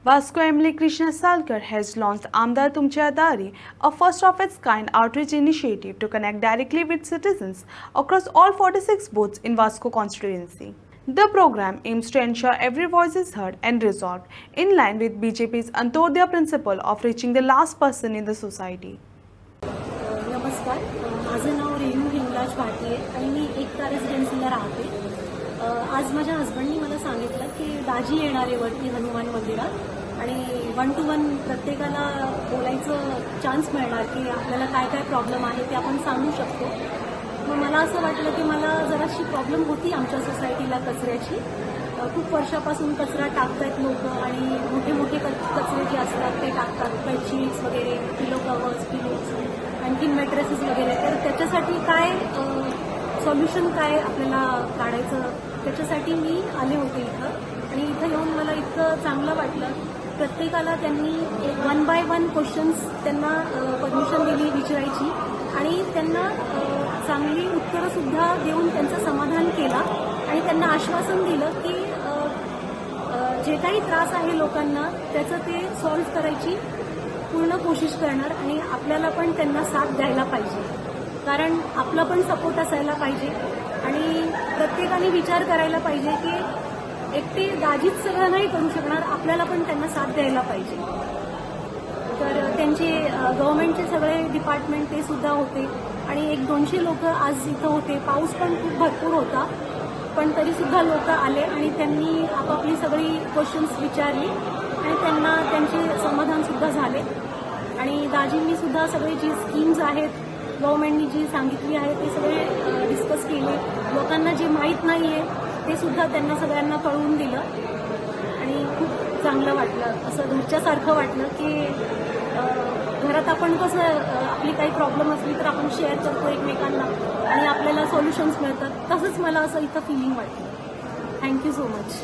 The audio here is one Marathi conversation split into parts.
Vasco Emily Krishna Salkar has launched Amdar Tumchya Dari, a first of its kind outreach initiative to connect directly with citizens across all 46 booths in Vasco constituency. The program aims to ensure every voice is heard and resolved, in line with BJP's Antodaya principle of reaching the last person in the society. नमस्कार, माझं नाव रेणू हिंगराज भाटिये आणि मी एकता रेसिडेन्सीला राहते. आज माझ्या हस्बंडनी मला सांगितलं की दाजी येणार आहे वरती हनुमान मंदिरात आणि 1 to 1 प्रत्येकाला बोलायचं चान्स मिळणार की आपल्याला काय काय प्रॉब्लेम आहे ते आपण सांगू शकतो. मग मला असं वाटलं की मला जराशी प्रॉब्लेम होती आमच्या सोसायटीला कचऱ्याची. खूप वर्षापासून कचरा टाकतात लोक आणि मोठे मोठे कचरे जे असतात ते टाकतात, बेडशीट्स वगैरे, पिलो कवर्स, पिलोज, आणखीन मॅट्रेसेस वगैरे. तर त्याच्यासाठी काय सॉल्युशन काय आपल्याला काढायचं, त्याच्यासाठी मी आले होते इथं. आणि इथं येऊन मला इतकं चांगलं वाटलं. प्रत्येकाला त्यांनी 1 by 1 क्वेश्चन्स त्यांना परमिशन दिली विचारायची आणि त्यांना चांगली उत्तरंसुद्धा देऊन त्यांचं समाधान केलं आणि त्यांना आश्वासन दिलं की जे काही त्रास आहे लोकांना त्याचं ते सॉल्व्ह करायची पूर्ण कोशिश करणार आणि आपल्याला पण त्यांना साथ द्यायला पाहिजे, कारण आपला पण सपोर्ट असायला पाहिजे आणि प्रत्येकाने विचार करायला पाहिजे की एकटे दाजीच सगळं नाही करू शकणार, आपल्याला पण त्यांना साथ द्यायला पाहिजे. तर त्यांचे गव्हर्नमेंटचे सगळे डिपार्टमेंट ते सुद्धा होते आणि 100-200 लोक आज इथं होते. पाऊस पण खूप भरपूर होता, पण तरीसुद्धा लोक आले आणि त्यांनी आपापली सगळी क्वेश्चन्स विचारली आणि त्यांना त्यांचे समाधानसुद्धा झाले. आणि दाजींनी सुद्धा सगळे जी स्कीम्स आहेत गव्हर्नमेंटनी जी सांगितली आहे ते सगळे डिस्कस केले. लोकांना जे माहीत नाही आहे ते सुद्धा त्यांना सगळ्यांना कळवून दिलं आणि खूप चांगलं वाटलं. असं घरच्यासारखं वाटलं की घरात आपण कसं आपली काही प्रॉब्लेम असली तर आपण शेअर करतो एकमेकांना आणि आपल्याला सॉल्युशन्स मिळतात, तसंच मला असं इथं फिलिंग वाटलं. Thank you so much.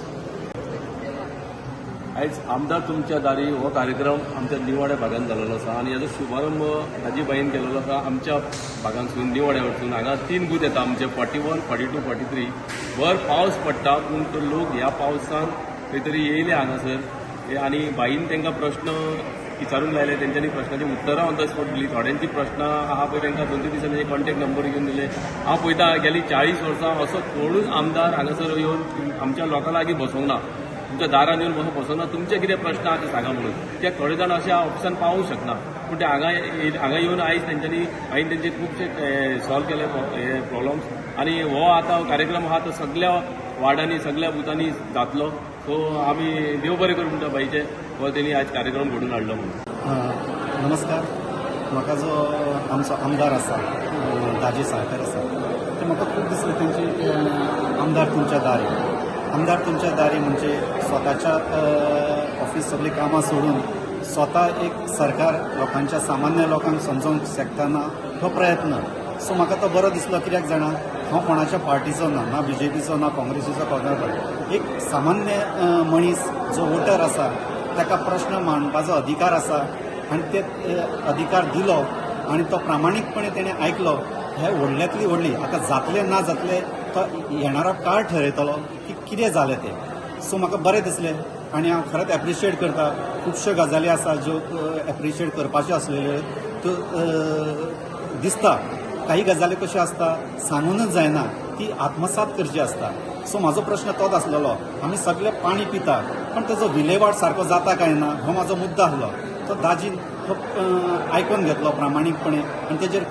आयज आमदार तुमच्या दारी हो कार्यक्रम आमच्या निवाड्या भागात जाल्लो आसा आणि हाजो शुभारंभ दाजीबाईन केलेलो आसा आमच्या भागांसून निवाड्या वरसून. हांगा 3 बूथ येता आमचे 41, 42, 43. भर पावस पडटा पूण तो लोक ह्या पावसान खंय तरी येयले हांगासर आनी बाईन तांकां प्रश्न विचारूंक लायले. तेंच्यांनी प्रश्नाची उतरां ऑन द स्पॉट दिली. थोड्यांची प्रश्न आहा पळय तांकां 2-3 दिसांनी कॉन्टॅक्ट नंबर घेवन दिले. हांव पळयता गेली 40 वर्सां असो कोणूच आमदार हांगासर येवन आमच्या लोकां लागीं बसोंक ना, तुमच्या दारान येवन बसोंक ना. तुमचे कितें प्रश्न आहा ते सांगा म्हणून. कित्याक थोडे जाण अशा ऑप्शन पावूंक शकना, पूण ते हांगा येवन आयज तेंच्यांनी हांवें तेंचे खुबशे सॉल्व केले हे प्रॉब्लम्स. आनी हो आतां कार्यक्रम आहा तो सगळ्या वार्डांनी सगळ्या बुथांनी जातलो. सो आमी देव बरें करूं म्हणटा बाईचे हो तेणी आज कार्यक्रम घडून हाडलो म्हणून. नमस्कार. म्हाका जो आमचो आमदार आसा दाजी साळकर आसा ते म्हाका खूब दिसले तेंची आमदार तुमच्या दारी. आमदार तुमच्या दारी म्हणजे स्वताच्या ऑफिस सगळीं कामां सोडून स्वता एक सरकार लोकांच्या सामान्य लोकांक समजोवंक शकतना तो प्रयत्न. सो म्हाका तो बरो दिसलो. कित्याक जाणा हांव कोणाच्या पार्टीचो ना बीजेपीचो ना काँग्रेसीचो कोणाचो. एक सामान्य मनीस जो वोटर आसा ताका प्रश्न मांडपाचो अधिकार आसा आनी ते अधिकार दिलो आनी तो प्रामाणीकपणे तेणें आयकलो. हे व्हडल्यांतली व्हडली आतां जातले ना जातले तो येणारो काळ ठरयतलो की कितें जालें तें. सो म्हाका बरें दिसलें आनी हांव खरेंच एप्रिशिएट करता. खुबश्यो गजाली आसा ज्यो एप्रिशिएट करपाच्यो आसलेल्यो त्यो दिसता. काही गजाली कश्यो आसता सांगूनच जायना, ती आत्मसात करची आसता. सो म्हाजो प्रश्न तोच आसलेलो. आमी सगळे पाणी पिता पण ताजो विलेवाट सारको जाता काय ना हो म्हाजो मुद्दो आसलो. तो दाजीन आयकून घेतलो प्रामाणीकपणे आनी तेजेर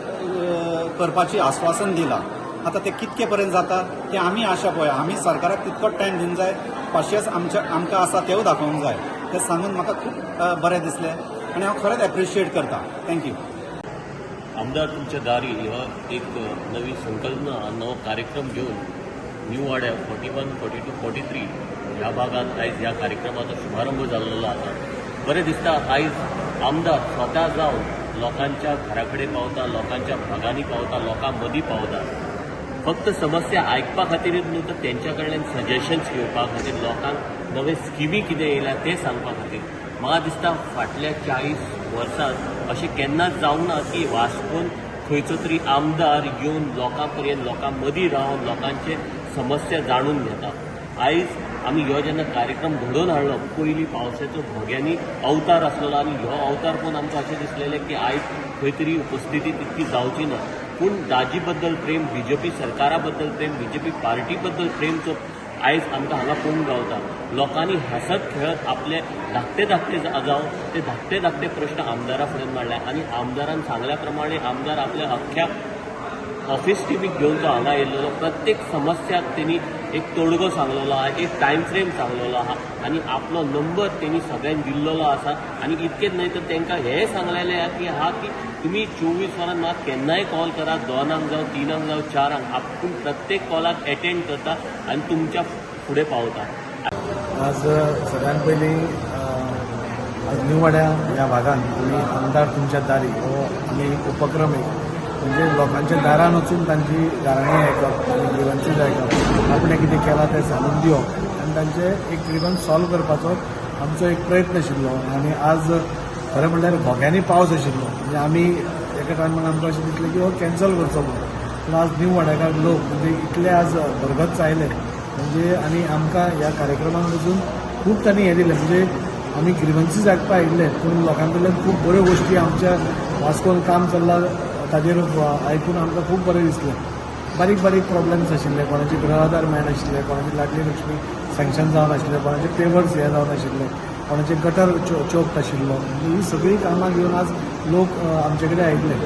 करपाची आश्वासन दिलां. आतां ते कितके पर्यंत जाता ते आमी आशा पळय. आमी सरकाराक तितकोच टायम दिवंक जाय, पाशयेंस आमकां आसा तेवूय दाखोवंक जाय. तें सांगून म्हाका खूब बरें दिसलें आनी हांव खरेंच एप्रिशिएट करता. थँक्यू. आमदार तुमच्या दारी हो एक नवी संकल्पना, नवो कार्यक्रम घेऊन न्यू वाड्या 41, 42, 43 ह्या भागात आयज ह्या कार्यक्रमाचो शुभारंभ जाल्लो आसा. बरें दिसता आयज आमदार स्वता जावन लोकांच्या घरा कडेन पावता, लोकांच्या भागांनी पावता, लोकां मदीं पावता. फक्त समस्या आयकपा खातीरच न्हू तर तेंच्या कडल्यान सजेशन्स घेवपा खातीर, लोकांक नवे स्किमी कितें येयल्या तें सांगपा खातीर. म्हाका दिसता फाटल्या 40 वर्सांत अशें केन्नाच जावंक ना की वास्कोन खंयचो तरी आमदार येवन लोकां पर्यंत, लोकां मदीं रावन लोकांचे समस्या जाणून घेता. आयज आमी ह्यो जेन्ना कार्यक्रम घडोवन हाडलो पयलीं पावसाचो भोग्यांनी अवतार आसलेलो आनी ह्यो अवतार पळोवन आमकां अशें दिसलेलें की आयज खंय तरी उपस्थिती तितकी जावची ना पूण दाजी बद्दल प्रेम बीजेपी सरकारा बद्दल प्रेम बीजेपी पार्टी बद्दल प्रेमचो आयज आमकां हांगा पळोवंक गावता लोकांनी हसत खेळत आपले धाकटे जावं ते धाकटे प्रश्न आमदारा फुडें मांडले आनी आमदारान सांगल्या प्रमाणे आमदार आपल्या अख्ख्या ऑफिस टिमीक घेवन तो हांगा येयल्लो प्रत्येक समस्याक तेणी एक तोडगो सांगलेलो आहा एक टायम फ्रेम सांगलेलो आहा आनी आपलो नंबर तेणी सगळ्यांक दिल्लेलो आसा आनी इतकेंच न्हय तर तांकां हेंय सांगलेलें आहा की तुमी 24 वरान म्हाका केन्नाय कॉल करात 2 जावं 3 जावं 4 आपूण प्रत्येक कॉलाक एटेंड करता आनी तुमच्या फुडें पावता आज सगळ्यात पयलीं आज न्यू वाड्या ह्या भागात आमी आमदार तुमच्या दारी हो आमी उपक्रम एक म्हणजे लोकांच्या दारान वचून तांची गाराणी आयकप आनी ग्रिवन्सीस आयकप आपणें कितें केलां तें सांगून दिवप आनी तांचे एक ग्रिवन्स सॉल्व करपाचो आमचो एक प्रयत्न आशिल्लो आनी आज खरें म्हणल्यार भोग्यांनी पावस आशिल्लो म्हणजे आमी एका टायमार आमकां अशें दिसलें की हो कॅन्सल करचो म्हणून पूण आज न्यू वाड्याकार लोक म्हणजे इतले आज भरगत आयले म्हणजे आनी आमकां ह्या कार्यक्रमाक वचून खूब तांणी हें दिलें म्हणजे आमी ग्रिवन्सीस आयकपाक आयिल्ले पूण लोकां कडल्यान खूब बऱ्यो गोश्टी आमच्या वास्कोन काम चल्लां ताजेर आयकून आमकां खूब बरें दिसलें बारीक प्रॉब्लेम्स आशिल्ले कोणाचे गृह आधार मेळनाशिल्ले कोणाची लाडली लक्ष्मी सँक्शन जावन आशिल्ले कोणाचे पेवर्स हे जावन आशिल्ले कोणाचे गटर चोक आशिल्लो ही सगळीं कामां घेवन आज लोक आमचे कडेन आयिल्ले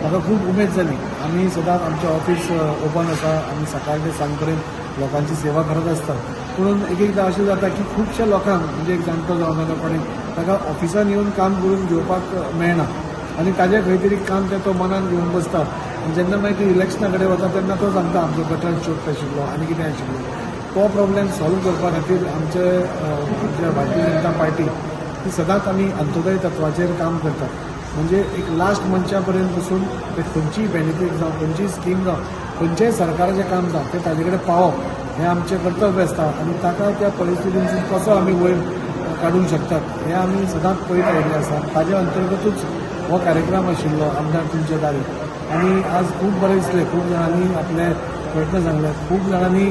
म्हाका खूब उमेद जाली आमी सदांच आमचें ऑफीस ओपन आसा आमी सकाळ ते सांज पर्यंत लोकांची सेवा करत आसता पूण एकदां अशें जाता की खुबश्या लोकांक म्हणजे एक जाणटो जावं नाका कोणी ताका ऑफिसान येवन काम करून घेवपाक मेळना आनी ताजें खंय तरी काम तें तो मनान घेवन बसता आनी जेन्ना मागीर तूं इलेक्शना कडेन वता तेन्ना तो सांगता आमचो गटर चोक आशिल्लो आनी कितें आशिल्लो तो प्रॉब्लेम सॉल्व करपा खातीर आमच्या भारतीय जनता पार्टी ही सदांच आमी अंत्योदय तत्वाचेर काम करता म्हणजे एक लास्ट मनशा पर्यंत पसून ते खंयचीय बेनिफीट जावं खंयचीय स्कीम जावं खंयचेंय सरकाराचें काम जावं तें ताजे कडेन पावप हें आमचें कर्तव्य आसता आनी ताका त्या परिस्थितींसून कसो आमी वयर काडूंक शकतात हें आमी सदांच पळयत आयिल्लें आसा ताजे अंतर्गतूच हो कार्यक्रम आशिल्लो आमदार तुमच्या दारी आनी आज खूब बरें दिसलें खूब जाणांनी आपले प्रयत्न सांगले खूब जाणांनी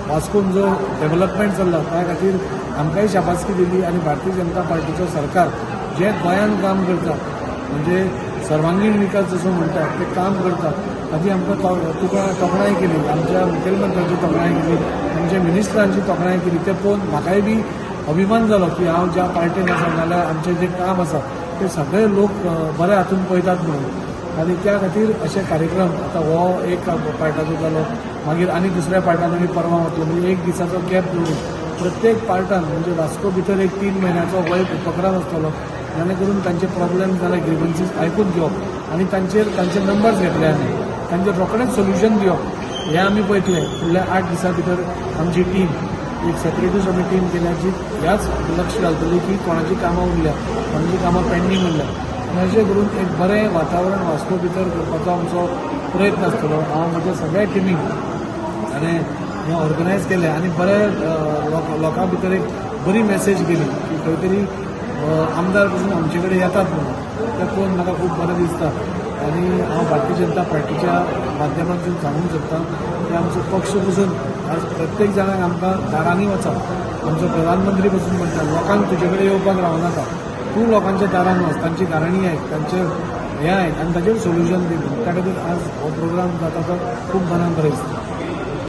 वास्कोन जो डेव्हलपमेंट चल्ला त्या खातीर आमकांय शाबासकी दिली आनी भारतीय जनता पार्टीचो सरकार जे गोंयांत काम करता म्हणजे सर्वांगीण विकास जसो म्हणटात ते काम करतात ताची आमकां तुका तोखणाय केली आमच्या मुखेलमंत्र्याची तोखणाय केली आमच्या मिनिस्टरांची तोखणाय केली ते पळोवन म्हाकाय बी अभिमान जालो की हांव ज्या पार्टीन आसा नाल्यार आमचें जें काम आसा ते सगळे लोक बऱ्या हातून पळयतात म्हणून आनी त्या खातीर अशे कार्यक्रम आतां हो एक पार्टाचो जालो मागीर आनी दुसऱ्या पार्टान आमी परवां वतलो म्हणजे एक दिसाचो गॅप दवरून प्रत्येक पार्टान म्हणजे वास्को भितर एक 3 म्हयन्याचो हो एक उपक्रम आसतलो जेणे करून तांचे प्रॉब्लेम जाल्यार ग्रिवन्सीस आयकून घेवप आनी तांचे नंबर्स घेतले आमी तांचें रोखडेंच सोल्युशन दिवप हें आमी पळयतले फुडल्या 8 दिसां भितर आमची टीम एक सेक्रेटरीज आमी टीम केल्याची ह्याच लक्ष घालतली की कोणाची कामां उरल्या कोणाची कामां पेंडींग उरल्या आनी अशें करून एक बरें वातावरण वास्को भितर करपाचो आमचो प्रयत्न आसतलो हांव म्हज्या सगळ्या टीमीक आनी हें ऑर्गनायज केलें आनी बरें लोकां भितर एक बरी मॅसेज गेली की खंय तरी आमदार पसून आमचे कडेन येतात म्हणून तें पळोवन म्हाका खूब बरें दिसता आनी हांव भारतीय जनता पार्टीच्या माध्यमांतून सांगूंक सोदतां की आमचो पक्ष पसून आज प्रत्येक जाणांक आमकां दारांनी वचप आमचो प्रधानमंत्री पसून म्हणटा लोकांक तुजे कडेन येवपाक रावनाका तूं लोकांच्या दारान वच तांची गाराणी आयक तांचें हें आयक आनी ताचेर सोल्युशन दी त्या खातीर आज हो प्रोग्राम जाता तो खूब मनाक बरें दिसता